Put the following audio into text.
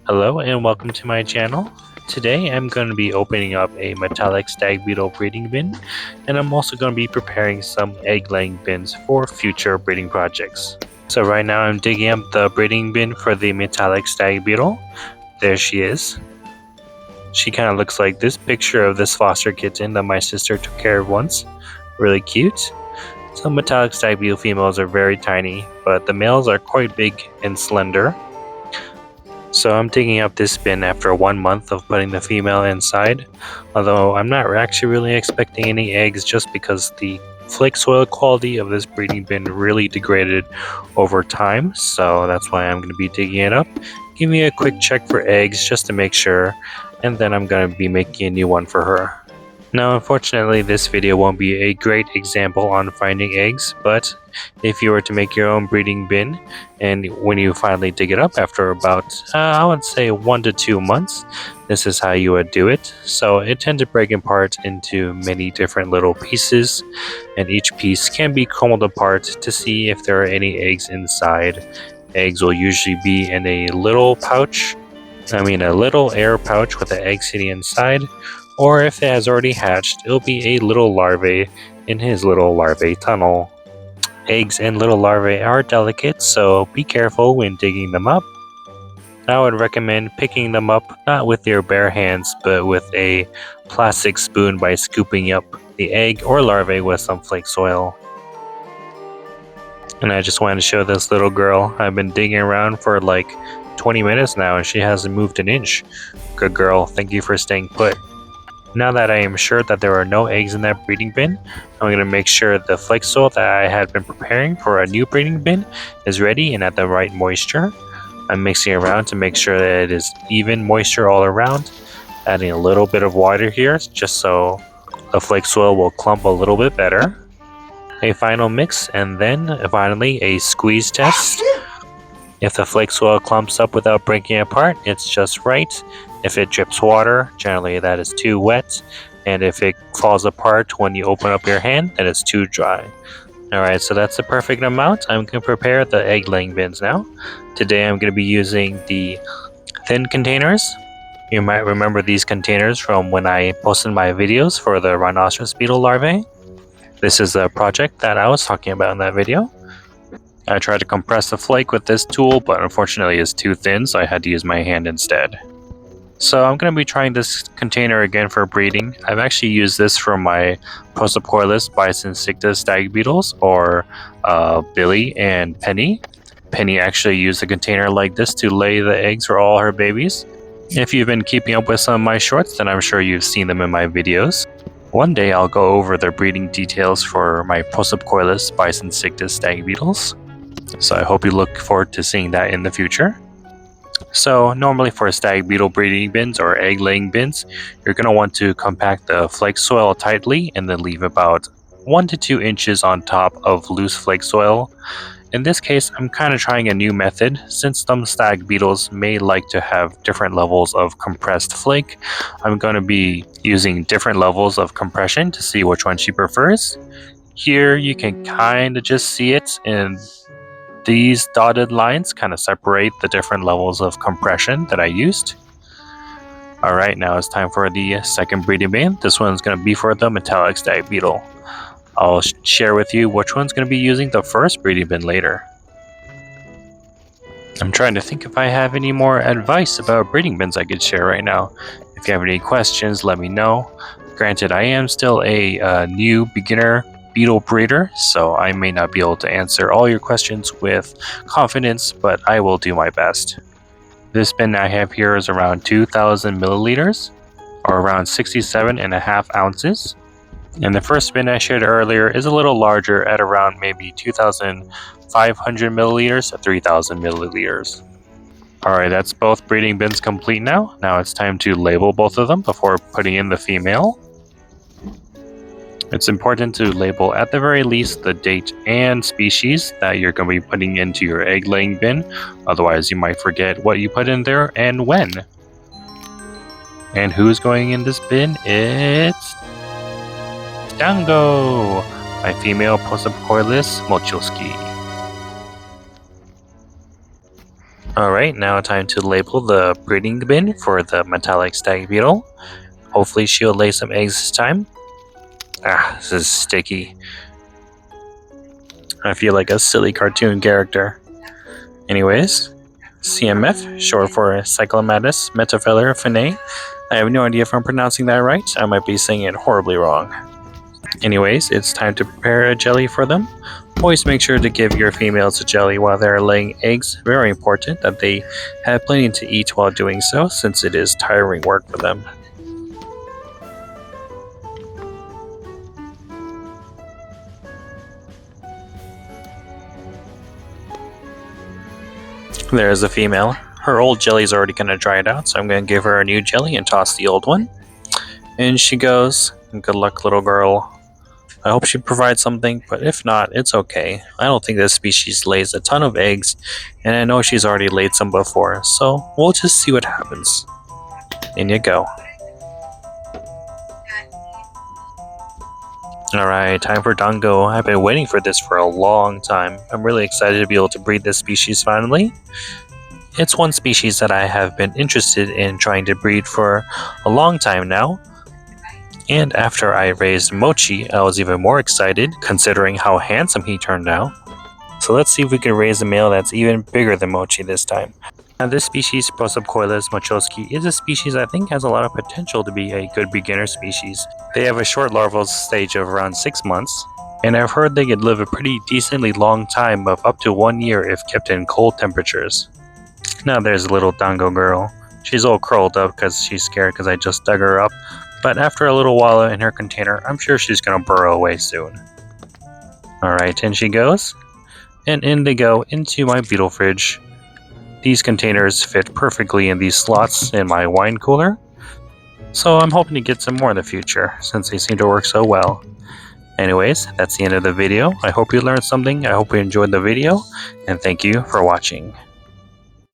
Hello and welcome to my channel. Today I'm going to be opening up a metallic stag beetle breeding bin, and I'm also going to be preparing some egg laying bins for future breeding projects. So right now I'm digging up the breeding bin for the metallic stag beetle. There she is. She kind of looks like this picture of this foster kitten that my sister took care of once. Really cute. Some metallic stag beetle females are very tiny, but the males are quite big and slender. So I'm digging up this bin after 1 month of putting the female inside, although I'm not actually really expecting any eggs just because the flake soil quality of this breeding bin really degraded over time, so that's why I'm going to be digging it up. Give me a quick check for eggs just to make sure, and then I'm going to be making a new one for her. Now, unfortunately, this video won't be a great example on finding eggs, but if you were to make your own breeding bin, and when you finally dig it up after about, I would say 1 to 2 months, this is how you would do it. So it tends to break apart into many different little pieces, and each piece can be crumbled apart to see if there are any eggs inside. Eggs will usually be in a little pouch, a little air pouch with the egg sitting inside, or if it has already hatched, it'll be a little larvae in his little larvae tunnel. Eggs and little larvae are delicate, so be careful when digging them up. I would recommend picking them up not with your bare hands, but with a plastic spoon by scooping up the egg or larvae with some flake soil. And I just wanted to show this little girl. I've been digging around for like 20 minutes now and she hasn't moved an inch. Good girl, thank you for staying put. Now that I am sure that there are no eggs in that breeding bin, I'm going to make sure the flake soil that I had been preparing for a new breeding bin is ready and at the right moisture. I'm mixing around to make sure that it is even moisture all around, adding a little bit of water here just so the flake soil will clump a little bit better. A final mix, and then finally a squeeze test. If the flake soil clumps up without breaking apart, it's just right. If it drips water, generally that is too wet. And if it falls apart when you open up your hand, then it's too dry. Alright, so that's the perfect amount. I'm going to prepare the egg laying bins now. Today I'm going to be using the thin containers. You might remember these containers from when I posted my videos for the rhinoceros beetle larvae. This is the project that I was talking about in that video. I tried to compress the flake with this tool, but unfortunately it's too thin, so I had to use my hand instead. So I'm going to be trying this container again for breeding. I've actually used this for my Prosopoilus bison stag beetles, or Billy and Penny. Penny actually used a container like this to lay the eggs for all her babies. If you've been keeping up with some of my shorts, then I'm sure you've seen them in my videos. One day I'll go over the breeding details for my Prosopoilus bison stag beetles. So I hope you look forward to seeing that in the future. So normally for stag beetle breeding bins or egg laying bins, you're going to want to compact the flake soil tightly and then leave about 1 to 2 inches on top of loose flake soil. In this case, I'm kind of trying a new method. Since some stag beetles may like to have different levels of compressed flake, I'm going to be using different levels of compression to see which one she prefers. Here you can kind of just see it in these dotted lines kind of separate the different levels of compression that I used. Alright, now it's time for the second breeding bin. This one's going to be for the metallic stag beetle. I'll share with you which one's going to be using the first breeding bin later. I'm trying to think if I have any more advice about breeding bins I could share right now. If you have any questions, let me know. Granted, I am still a new beginner beetle breeder, so I may not be able to answer all your questions with confidence, but I will do my best. This bin I have here is around 2,000 milliliters, or around 67.5 ounces. And the first bin I shared earlier is a little larger at around maybe 2,500 milliliters to 3,000 milliliters. Alright, that's both breeding bins complete now. Now it's time to label both of them before putting in the female. It's important to label at the very least the date and species that you're going to be putting into your egg laying bin. Otherwise you might forget what you put in there and when. And who's going in this bin? It's Dango, my female Prosopoilus Mochilski. Alright, now time to label the breeding bin for the metallic stag beetle. Hopefully she'll lay some eggs this time. Ah, this is sticky. I feel like a silly cartoon character. Anyways, CMF, short for Cyclomatus metaphiller finnae. I have no idea if I'm pronouncing that right. I might be saying it horribly wrong. Anyways, it's time to prepare a jelly for them. Always make sure to give your females a jelly while they're laying eggs. Very important that they have plenty to eat while doing so, since it is tiring work for them. There's a female. Her old jelly's already kind of dried out, so I'm going to give her a new jelly and toss the old one. And she goes, good luck, little girl. I hope she provides something, but if not, it's okay. I don't think this species lays a ton of eggs, and I know she's already laid some before, so we'll just see what happens. In you go. Alright, time for Dango. I've been waiting for this for a long time. I'm really excited to be able to breed this species finally. It's one species that I have been interested in trying to breed for a long time now. And after I raised Mochi, I was even more excited, considering how handsome he turned out. So let's see if we can raise a male that's even bigger than Mochi this time. Now this species, Prosopcoilus mochoski, is a species I think has a lot of potential to be a good beginner species. They have a short larval stage of around 6 months, and I've heard they could live a pretty decently long time of up to 1 year if kept in cold temperatures. Now there's little Dango girl. She's all curled up because she's scared because I just dug her up, but after a little while in her container, I'm sure she's gonna burrow away soon. Alright, in she goes. And in they go into my beetle fridge. These containers fit perfectly in these slots in my wine cooler, so I'm hoping to get some more in the future, since they seem to work so well. Anyways, that's the end of the video. I hope you learned something, I hope you enjoyed the video, and thank you for watching.